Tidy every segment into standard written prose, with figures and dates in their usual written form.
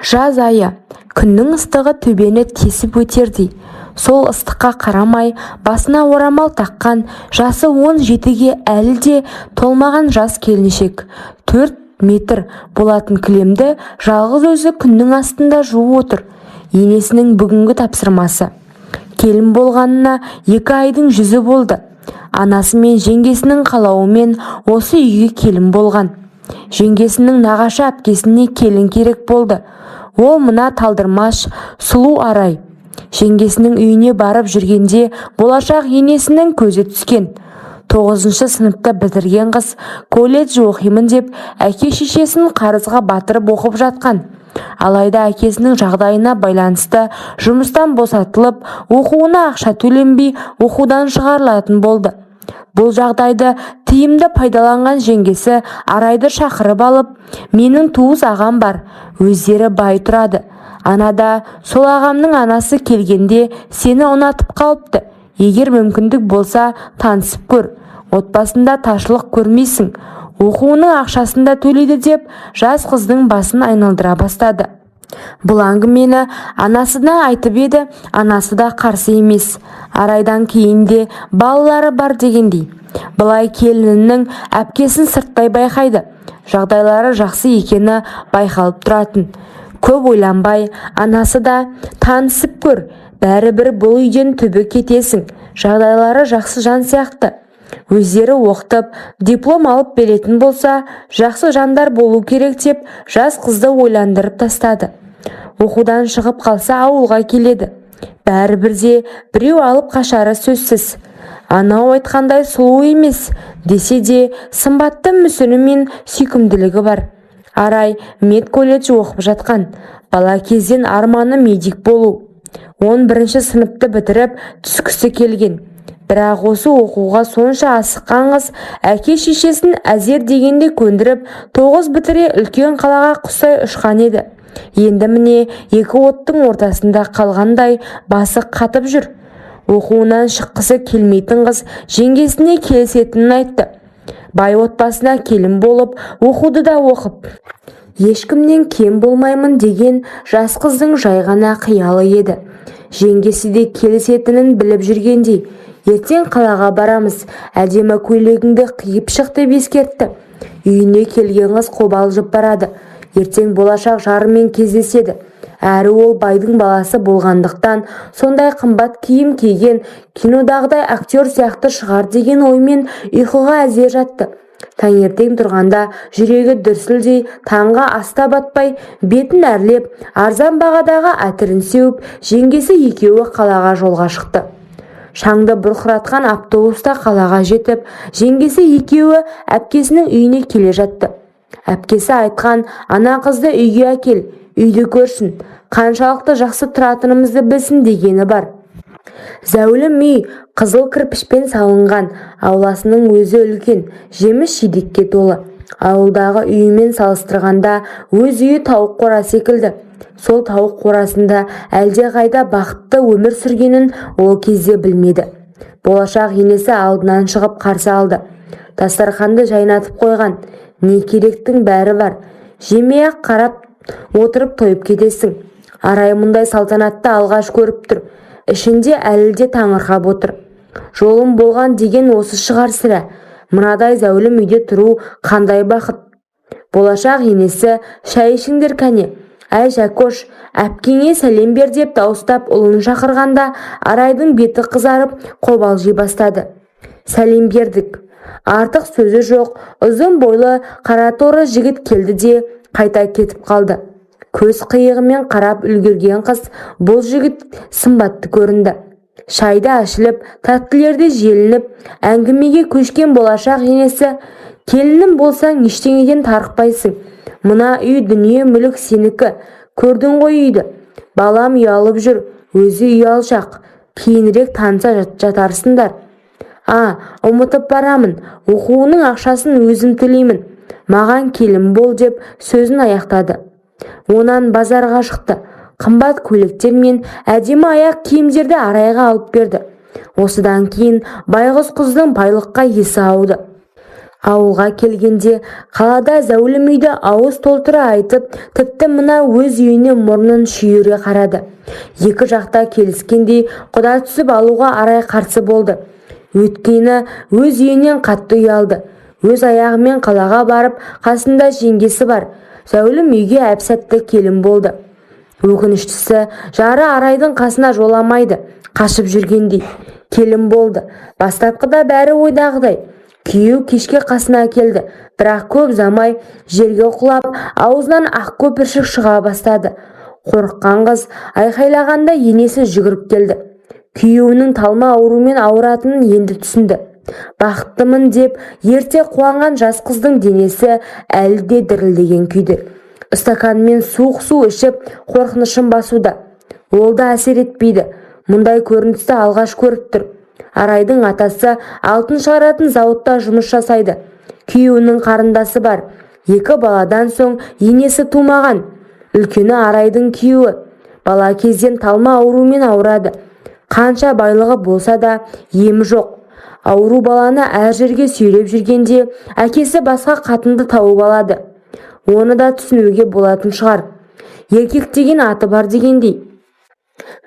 Жаз айы, күннің ыстығы төбені тесіп өтердей. Сол ыстыққа қарамай басына орамал таққан жасы 17-ге әлі де толмаған жас келіншек 4 метр болатын кілемді жалғыз өзі күннің астында жуып отыр. Енесінің бүгінгі тапсырмасы. Келін болғанына 2 айдың жүзі болды. Анасы мен жеңгесінің қалауымен осы үйге келін болған. Жеңгесінің нағашы әпкесіне келін керек болды. Ол мына талдырмаш сұлу Арай. Жеңгесінің үйіне барып жүргенде болашақ енесінің көзі түскен. 9-шы сыныпта бітірген қыз колледж оқимын деп әке-шешесін қарызға батырып оқып жатқан. Алайда әкесінің жағдайына байланысты жұмыстан босатылып, оқуына ақша төленбей оқудан шығарылатын болды. Бұл жағдайды тиімді пайдаланған жеңгесі Арайды шақырып алып, менің туыс ағам бар, өздері бай тұрады. Анада сол ағамның анасы келгенде сені ұнатып қалыпты. Егер мүмкіндік болса танысып көр. Отбасында таршылық көрмейсің. Оқуының ақшасында төлейді деп жас қыздың басын айналдыра бастады. Бұл әңгімені анасына айтып еді, анасы да қарсы емес. Арайдан кейін де балалары бар дегендей. Былай келінінің әпкесін сырттай байқайды. Жағдайлары жақсы екені байқалып тұратын. Көп ойланбай, анасы да танысып көр. Бәрібір бұл үйден түбі кетесің. Жағдайлары жақсы жан сияқты. Өздері оқытып, диплом алып беретін болса, жақсы жандар болу керек деп жас қызды ойландырып тастады. Оқудан шығып қалса ауылға келеді. Бәрібірде біреу алып қашары сөзсіз. Анау айтқандай сұлу емес, десе де сымбатты мүсіні мен сүйкімділігі бар. Арай медколледж оқып жатқан. Бала кезден арманы медик болу. 11-ші сыныпты бітіріп түскісі келген. Бірақ осы оқуға сонша асыққан қыз әке-шешесін әзер дегенде көндіріп 9 бітіре үлкен қалаға құстай ұшқан еді. Енді міне 2 оттың ортасында қалғандай басы қатып жүр. Оқуынан шыққысы келмейтін қыз жеңгесіне келісетінін айтты. Бай отбасына келін болып, оқуды да оқып, ешкімнен кем болмаймын деген жас қыздың жай ғана қиялы еді. Жеңгесі де келісетінін біліп жүргендей, ертең қалаға барамыз, әдемі көйлегіңді қиып шық деп ескертті. Үйіне келген қыз қобалжып барады. Ертең болашақ жарымен кездеседі. Әрі ол байдың баласы болғандықтан сондай қымбат киім киген кинодағыдай актер сияқты шығар деген оймен ұйқыға әзер жатты. Таңертең тұрғанда жүрегі дүрсілдей, таңға аста батпай, бетін әрлеп, арзан бағадағы әтірін сеуіп, жеңгесі екеуі қалаға жолға шықты. Шаңды бұрқыратқан автобуста қалаға жетіп, жеңгесі екеуі әпкесінің үйіне келе жатты. Әпкесі айтқан, ана қызды үйге әкел, үйді көрсін, қаншалықты жақсы тұратынымызды білсін дегені бар. Зәулім үй қызыл кірпішпен салынған, ауласының өзі үлкен, жеміс-жидекке толы. Ауылдағы үйімен салыстырғанда өз үйі тауық қора секілді. Сол тауық қорасында әлде қайда бақытты өмір сүргенін ол кезде білмеді. Болашақ енесі алдынан шығып қарсы алды. Дастарханды жайнатып қойған. Не керектің бәрі бар. Жемей-ақ қарап отырып тойып кетесің. Арай мұндай салтанатты алғаш көріп тұр. Ішінде әлі де таңырқап отыр. Жолым болған деген осы шығар сірә. Мынадай зәулім үйде тұру қандай бақыт. Болашақ енесі, шай ішіңдер кәне. Әй Жәкош, әпкеңе сәлем бер деп дауыстап ұлын шақырғанда Арайдың беті қызарып қобалжи бастады. Сәлем бердік. Артық сөзі жоқ, ұзын бойлы қара торы жігіт келді де қайта кетіп қалды. Көз қиығымен қарап үлгерген қыз бұл жігіт сымбатты көрінді. Шайды ашылып, тәттілерді желініп, әңгімеге көшкен болашақ енесі, келінім болсаң ештеңеден тарықпайсың. Мына үй дүние мүлік сенікі, көрдің ғой үйді. Балам ұялып жүр, өзі ұялшақ, кейінірек таныса жатарсыңдар. Ұмытып барамын, оқуының ақшасын өзім төлеймін. Маған келін бол деп сөзін аяқтады. Онан базарға шықты. Қымбат көйлектер мен әдемі аяқ киімдерді Арайға алып берді. Осыдан кейін байғұс қыздың байлыққа есі ауды. Ауылға келгенде қалада зәулім үйді ауыз толтыра айтып, тіпті мына өз үйіне мұрнын шүйіре қарады. Екі жақта келіскендей құда түсіп алуға Арай қарсы болды. Өйткені өз үйінен қатты ұялды. Өз аяғымен қалаға барып, қасында жеңгесі бар. Зәулім үйге әп-сәтті келін болды. Өкініштісі, жары Арайдың қасына жоламайды, қашып жүргендей. Келін болды. Бастапқыда бәрі ойдағыдай. Күйеу кешке қасына келді, бірақ көп замай жерге құлап, аузынан ақ көпіршік шыға бастады. Қорыққан қыз айқайлағанда енесі жүгіріп келді. Күйеуінің талма аурумен ауыратынын енді түсінді. Бақыттымын деп ерте қуанған жас қыздың денесі әлі де дірілдеген күйде. Стаканмен суық су ішіп қорқынышын басуда. Ол да әсер етпейді. Мұндай көріністі алғаш көріп тұр. Арайдың атасы алтын шығаратын зауытта жұмыс жасайды. Күйеуінің қарындасы бар. 2 баладан соң енесі тумаған. Үлкені Арайдың күйеуі. Бала кезден талма аурумен ауырады. Қанша байлығы болса да емі жоқ. Ауру баланы әр жерге сүйреп жүргенде әкесі басқа қатынды тауып алады. Оны да түсінуге болатын шығар. Еркек деген аты бар дегендей.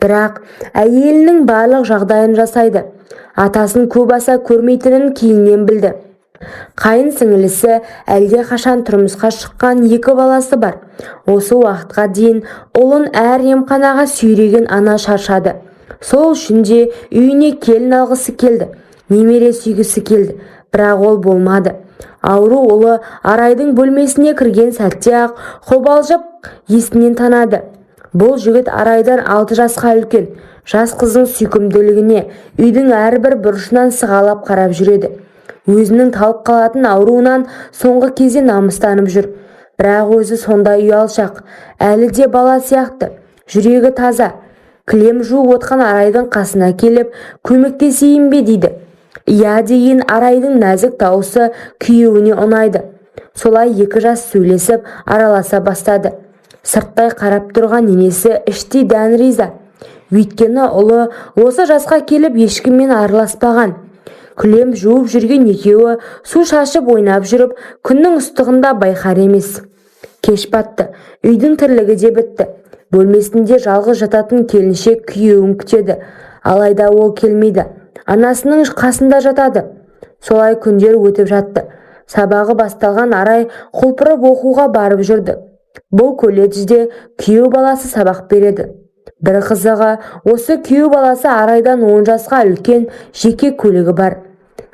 Бірақ әйелінің барлық жағдайын жасайды. Атасын көп аса көрмейтінін кейіннен білді. Қайын сіңілісі әлде қашан тұрмысқа шыққан 2 баласы бар. Осы уақытқа дейін ұлын әр емханаға сүйреген ана шаршады. Сол үшін де үйіне келін алғысы келді. Немере сүйгісі келді. Бірақ ол болмады. Ауру ұлы Арайдың бөлмесіне кірген сәтте ақ қобалжып есінен танады. Бұл жігіт Арайдан 6 жасқа үлкен. Жас қыздың сүйкімділігіне үйдің әрбір бұрышынан сығалап қарап жүреді. Өзінің талып қалатын ауруынан соңғы кезде намыстанып жүр. Бірақ өзі сондай ұялшақ, әлі де бала сияқты. Жүрегі таза. Кілем жуып отқан Арайдың қасына келіп, көмектесейін бе дейді. Иә деген Арайдың нәзік дауысы күйеуіне ұнайды. Солай 2 жас сөйлесіп араласа бастады. Сырттай қарап тұрған енесі іштей дән риза. Өйткені ұлы осы жасқа келіп ешкіммен араласпаған. Күлем жуып жүрген екеуі су шашып ойнап жүріп, күннің ыстығында байқар емес. Кеш батты. Үйдің тірлігі де бітті. Бөлмесінде жалғыз жататын келіншек күйеуін күтеді. Алайда ол келмейді. Анасының қасында жатады. Солай күндер өтіп жатты. Сабағы басталған Арай құлпырып оқуға барып жүрді. Бұл колледжде күйеу баласы сабақ береді. Бір қызығы, осы күйеу баласы Арайдан 10 жасқа үлкен жеке көлігі бар.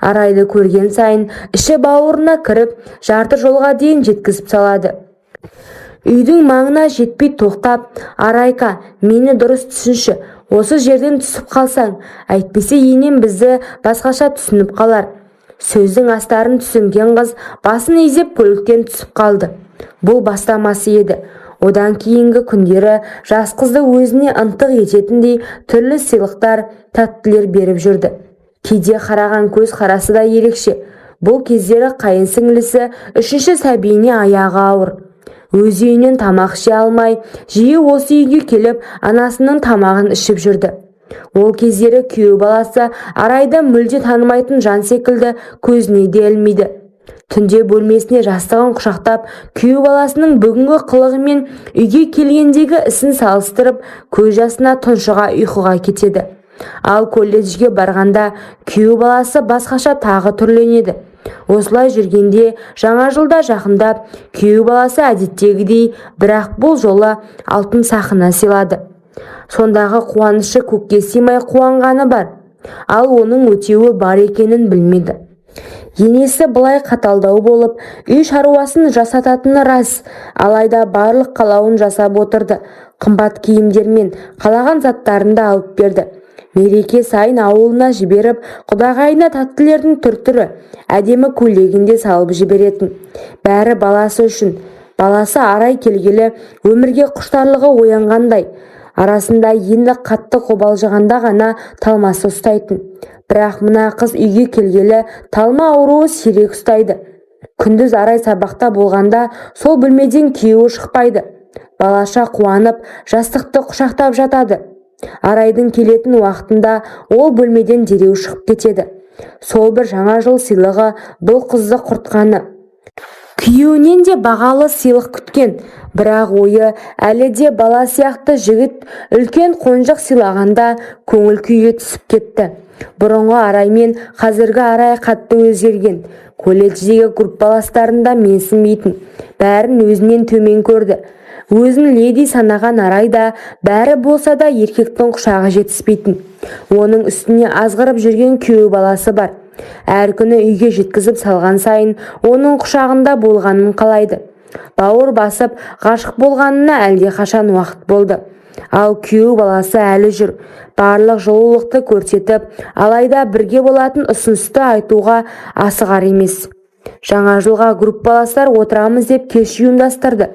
Арайды көрген сайын іші бауырына кіріп, жарты жолға дейін жеткізіп салады. Үйдің маңына жетпей тоқтап, Арайка, мені дұрыс түсінші. Осы жерден түсіп қалсаң, әйтпесе енем бізді басқаша түсініп қалар. Сөздің астарын түсінген қыз басын изеп көліктен түсіп қалды. Бұл бастамасы еді. Одан кейінгі күндері жас қызды өзіне ынтық ететіндей түрлі сыйлықтар, тәттілер беріп жүрді. Кейде қараған көз қарасы да ерекше. Бұл кездері қайын сіңлісі 3-ші сәбиіне аяғы ауыр. Өз үйінен тамақ іше алмай, жиі осы үйге келіп, анасының тамағын ішіп жүрді. Ол кездері күйеу баласы Арайды мүлде танымайтын жан секілді көзіне де ілмейді. Түнде бөлмесіне жастығын құшақтап, күйеу баласының бүгінгі қылығымен үйге келгендегі ісін салыстырып, көз жасына тұншыға ұйқыға кетеді. Ал колледжге барғанда күйеу баласы басқаша тағы түрленеді. Осылай жүргенде жаңа жылда жақындап, күйеу баласы әдеттегідей, бірақ бұл жолы алтын сақина сыйлады. Сондағы қуанышы көкке сыймай қуанғаны бар. Ал оның өтеуі бар екенін білмеді. Енесі былай қаталдау болып, үй шаруасын жасататыны рас, алайда барлық қалауын жасап отырды. Қымбат киімдермен қалаған заттарында алып берді. Мереке сайын ауылына жіберіп, құдағайына тәттілердің түр-түрі, әдемі көйлегінде салып жіберетін. Бәрі баласы үшін. Баласы Арай келгелі өмірге құштарлығы оянғандай. Арасында енді қатты қобалжығанда ғана талмасы ұстайтын. Бірақ мына қыз үйге келгелі талма ауруы сирек ұстайды. Күндіз Арай сабақта болғанда сол бөлмеден күйеуі шықпайды. Балаша қуанып, жастықты құшақтап жатады. Арайдың келетін уақытында ол бөлмеден дереу шығып кетеді. сол бір жаңа жыл сыйлығы бұл қызды құртқаны. Күйеуінен де бағалы сыйлық күткен, бірақ ойы әлі де бала сияқты. Жігіт үлкен қонжық сыйлағанда көңіл күйге түсіп кетті. Бұрынғы Арай мен қазіргі Арай қатты өзгерген. Колледждегі группаластарында менсінбейтін, бәрін өзінен төмен көрді. Өзін леди санаған Арай да бәрі болса да еркектің құшағы жетіспейтін. Оның үстіне азғырып жүрген күйеу баласы бар. Әр күні үйге жеткізіп салған сайын оның құшағында болғанын қалайды. Бауыр басып ғашық болғанына әлде қашан уақыт болды. Ал күйеу баласы әлі жүр. Барлық жылулықты көрсетіп, алайда бірге болатын ұсынысты айтуға асығар емес. Жаңа жылға группаластар отырамыз деп кеш ұйымдастырды.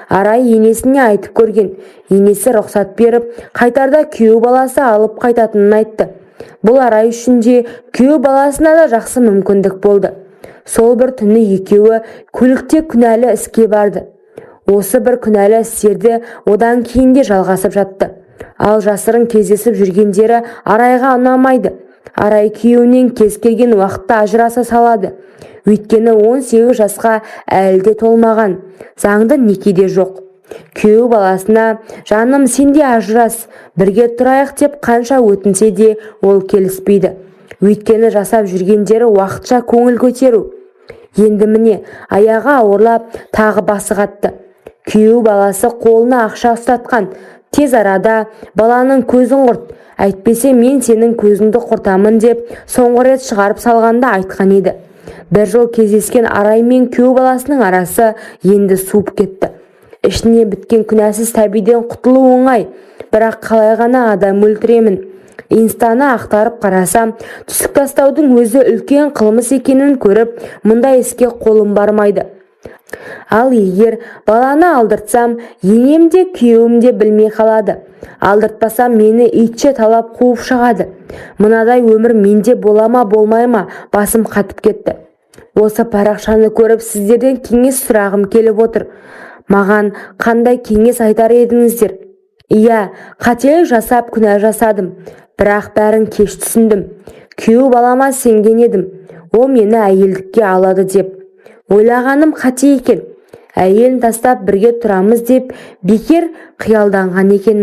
Арай енесіне айтып көрген. Енесі рұқсат беріп, қайтарда күйеу баласы алып қайтатынын айтты. Бұл Арай үшін де, күйеу баласына да жақсы мүмкіндік болды. Сол бір түні екеуі көлікте күнәлі іске барды. Осы бір күнәлі істерді одан кейін де жалғасып жатты. Ал жасырын кездесіп жүргендері Арайға ұнамайды. Арай күйеуінен кез келген уақытта ажыраса салады. Өйткені 18 жасқа әлі де толмаған, заңды некеде жоқ. Күйеу баласына жаным сен де ажырас, бірге тұрайық деп қанша өтінсе де ол келіспейді. Өйткені жасап жүргендері уақытша көңіл көтеру. Енді міне аяғы ауырлап тағы басы қатты. Күйеу баласы қолына ақша ұстатқан. Тез арада баланың көзін құрт, әйтпесе мен сенің көзіңді құртамын деп соңғы рет шығарып салғанда айтқан еді. Бір жыл кездескен Арай мен күйеу баласының арасы енді суып кетті. Ішіне біткен күнәсіз тәбиден құтылу оңай, бірақ қалай ғана адам өлтіремін. Инстаны ақтарып қарасам, түсік тастаудың өзі үлкен қылмыс екенін көріп, мұндай іске қолым бармайды. Ал егер баланы алдыртсам, енем де күйеуім де білмей қалады. Алдыртпасам мені итше талап қуып шығады. Мынадай өмір менде бола ма болмай ма, басым қатып кетті. Осы парақшаны көріп сіздерден кеңес сұрағым келіп отыр. Маған қандай кеңес айтар едіңіздер? Иә, қателік жасап күнә жасадым, бірақ бәрін кеш түсіндім. Күйеу балама сенген едім, ол мені әйелдікке алады деп. Ойлағаным қате екен. Әйелін тастап бірге тұрамыз деп бекер қиялданған екен.